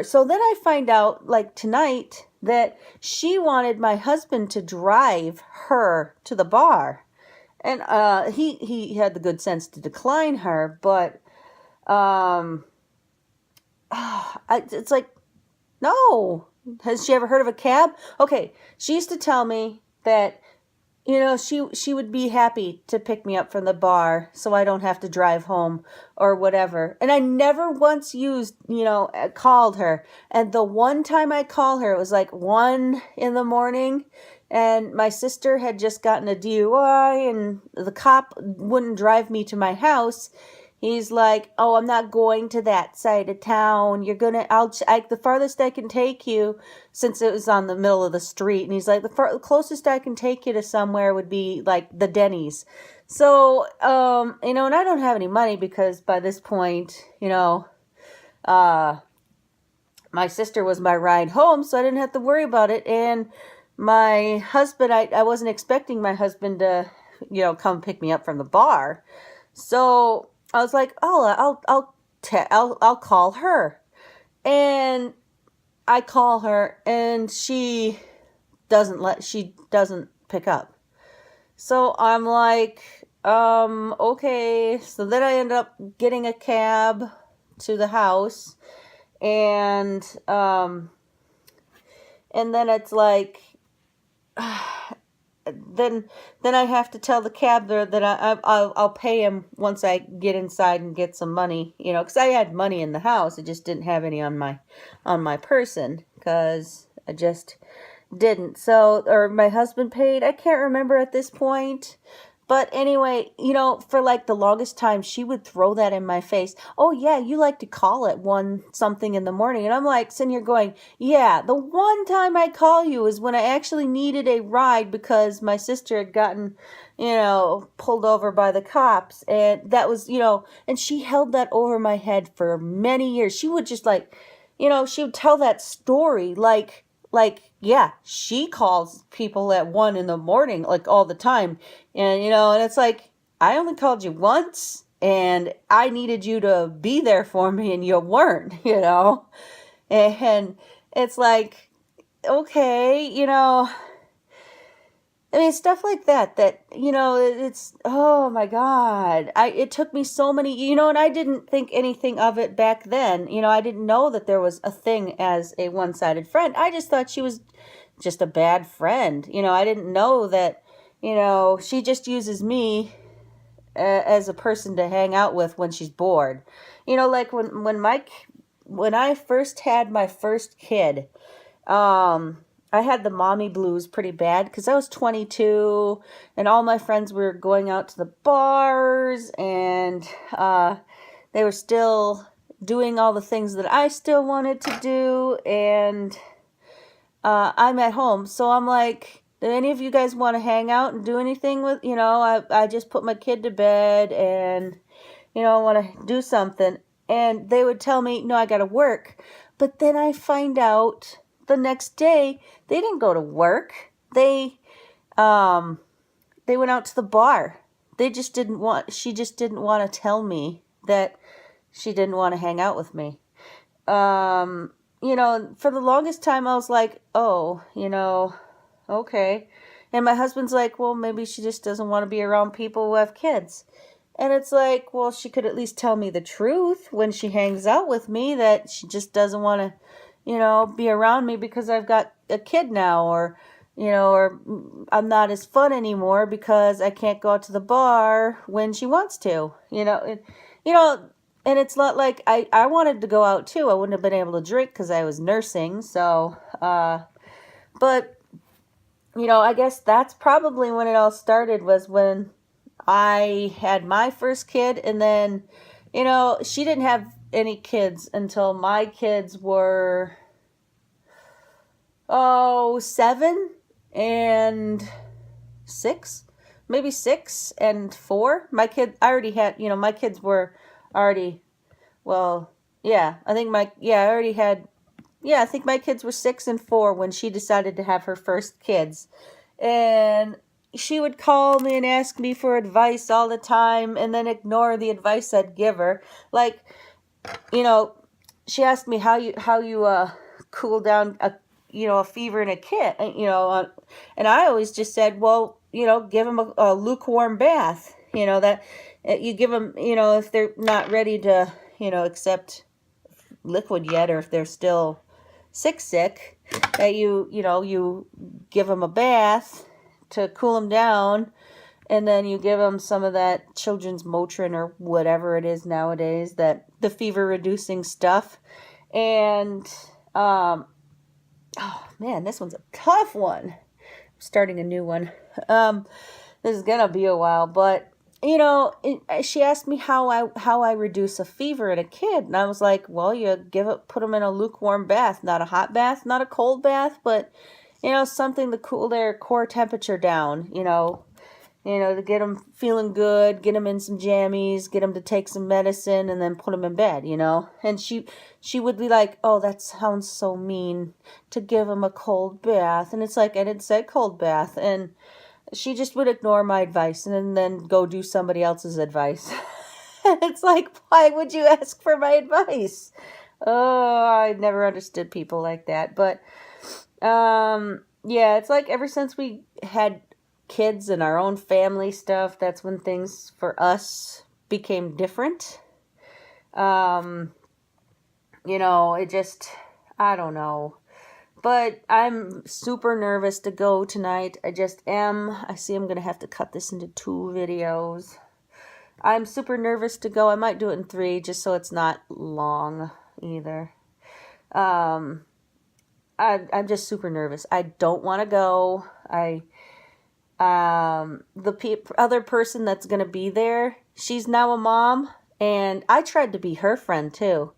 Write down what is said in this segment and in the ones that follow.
So then I find out, like tonight, that she wanted my husband to drive her to the bar. And he had the good sense to decline her, but um, it's like, no. Has she ever heard of a cab? Okay, she used to tell me that, she would be happy to pick me up from the bar so I don't have to drive home or whatever. And I never once called her. And the one time I called her, it was like 1 in the morning, and my sister had just gotten a DUI, and the cop wouldn't drive me to my house. He's like, "Oh, I'm not going to that side of town. The farthest I can take you," since it was on the middle of the street. And he's like, the closest I can take you to somewhere would be like the Denny's. So, and I don't have any money because by this point, uh, my sister was my ride home, so I didn't have to worry about it. And my husband, I wasn't expecting my husband to, come pick me up from the bar. So I was like, oh, I'll call her. And I call her and she doesn't pick up. So I'm like, okay. So then I end up getting a cab to the house, and then it's like, then I have to tell the cab there that I'll pay him once I get inside and get some money, because I had money in the house. I just didn't have any on my person because I just didn't. So, or my husband paid. I can't remember at this point. But anyway, for like the longest time, she would throw that in my face. "Oh yeah, you like to call at 1 something in the morning." And I'm like sitting here going, "Yeah, the one time I call you is when I actually needed a ride because my sister had gotten, pulled over by the cops." And that was, and she held that over my head for many years. She would just like, she would tell that story yeah, she calls people at 1 in the morning, like all the time. And, and it's like, I only called you once and I needed you to be there for me and you weren't, and it's like, okay, I mean, stuff like that, it's, oh my God. It took me so many, and I didn't think anything of it back then. I didn't know that there was a thing as a one-sided friend. I just thought she was just a bad friend. I didn't know that, she just uses me as a person to hang out with when she's bored. Like when I first had my first kid, I had the mommy blues pretty bad because I was 22 and all my friends were going out to the bars, and they were still doing all the things that I still wanted to do, and I'm at home. So I'm like, "Do any of you guys want to hang out and do anything with, I just put my kid to bed and, I want to do something." And they would tell me, "No, I got to work." But then I find out the next day they didn't go to work. They went out to the bar. She just didn't want to tell me that she didn't want to hang out with me. For the longest time I was like, "Oh, okay." And my husband's like, "Well, maybe she just doesn't want to be around people who have kids." And it's like, well, she could at least tell me the truth when she hangs out with me, that she just doesn't want to, be around me because I've got a kid now, or, or I'm not as fun anymore because I can't go out to the bar when she wants to, and it's not like I wanted to go out too. I wouldn't have been able to drink because I was nursing. So, but, I guess that's probably when it all started, was when I had my first kid. And then, she didn't have any kids until my kids were, 7 and 6, maybe 6 and 4. I already had, my kids were already, well, yeah, I think my kids were 6 and 4 when she decided to have her first kids. And she would call me and ask me for advice all the time and then ignore the advice I'd give her. Like, she asked me how you cool down a fever in a kid, and I always just said, well, give them a lukewarm bath, that you give them, if they're not ready to, accept liquid yet, or if they're still sick, that you give them a bath to cool them down, and then you give them some of that children's Motrin or whatever it is nowadays, that the fever reducing stuff. And oh man, this one's a tough one. I'm starting a new one. This is gonna be a while, but she asked me how I reduce a fever in a kid, and I was like, well, you put them in a lukewarm bath, not a hot bath, not a cold bath, but something to cool their core temperature down, to get them feeling good, get them in some jammies, get them to take some medicine, and then put them in bed, And she would be like, oh, that sounds so mean to give them a cold bath. And it's like, I didn't say cold bath. And she just would ignore my advice and then go do somebody else's advice. It's like, why would you ask for my advice? Oh, I never understood people like that. But, yeah, it's like ever since we had kids and our own family stuff, that's when things for us became different. It just, I don't know. But I'm super nervous to go tonight. I just am. I see I'm going to have to cut this into 2 videos. I'm super nervous to go. I might do it in 3 just so it's not long either. I'm just super nervous. I don't want to go. The other person that's going to be there, she's now a mom, and I tried to be her friend too.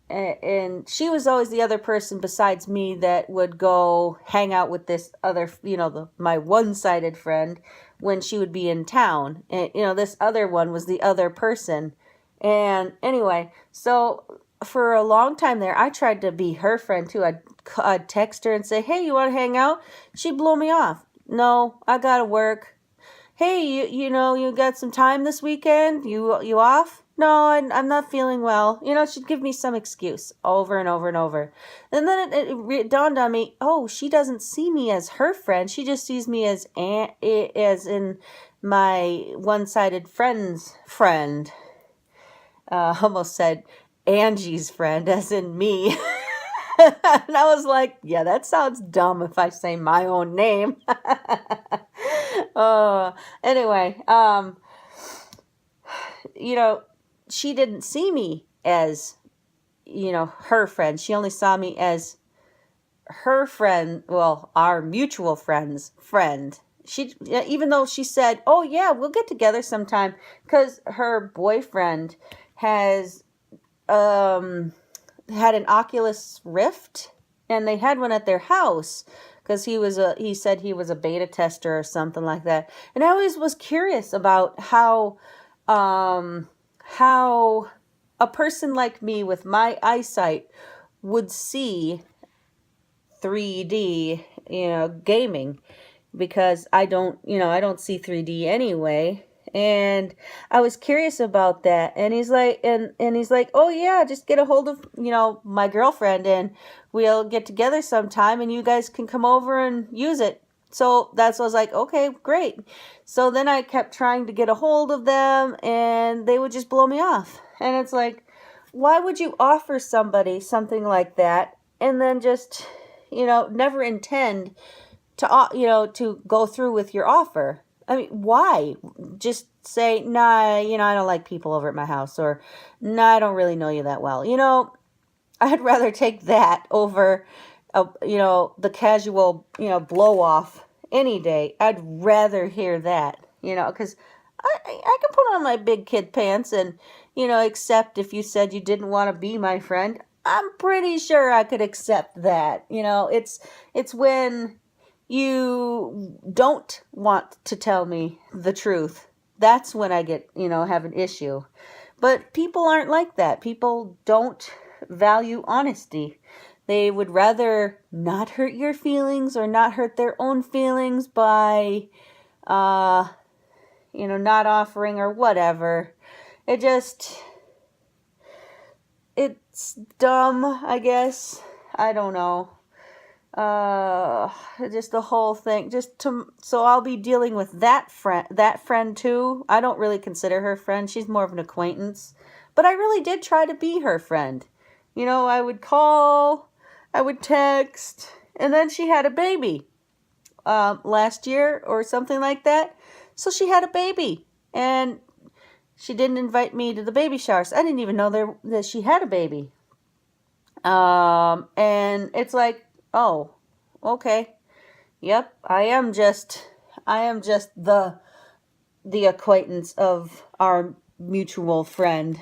And she was always the other person besides me that would go hang out with this other, my one-sided friend when she would be in town. And, this other one was the other person. And anyway, so for a long time there, I tried to be her friend too. I'd text her and say, hey, you want to hang out? She'd blow me off. No, I got to work. Hey, you got some time this weekend? You off? No, I'm not feeling well. She'd give me some excuse over and over and over. And then it dawned on me, oh, she doesn't see me as her friend. She just sees me as in my one-sided friend's friend. Almost said Angie's friend, as in me. And I was like, yeah, that sounds dumb if I say my own name. Anyway, she didn't see me as, her friend. She only saw me as her friend, well, our mutual friend's friend. Even though she said, oh yeah, we'll get together sometime, because her boyfriend has had an Oculus Rift, and they had one at their house because he said he was a beta tester or something like that. And I always was curious about how a person like me with my eyesight would see 3D, gaming, because I don't see 3D anyway. And I was curious about that. And he's like, oh yeah, just get a hold of, my girlfriend, and we'll get together sometime and you guys can come over and use it. So that's what I was like, okay, great. So then I kept trying to get a hold of them, and they would just blow me off. And it's like, why would you offer somebody something like that and then just, never intend to, to go through with your offer? I mean, why? Just say, nah, I don't like people over at my house, or nah, I don't really know you that well. I'd rather take that over, the casual, blow off any day. I'd rather hear that, because I can put on my big kid pants and, accept if you said you didn't want to be my friend. I'm pretty sure I could accept that. It's when you don't want to tell me the truth. That's when I get, have an issue. But people aren't like that. People don't value honesty. They would rather not hurt your feelings or not hurt their own feelings by, not offering or whatever. It just, it's dumb, I guess. I don't know. Just the whole thing. So I'll be dealing with that friend too. I don't really consider her friend. She's more of an acquaintance. But I really did try to be her friend. I would call, I would text, and then she had a baby last year or something like that. So she had a baby, and she didn't invite me to the baby shower. So I didn't even know that she had a baby. And it's like, oh, okay, yep, I am just the acquaintance of our mutual friend.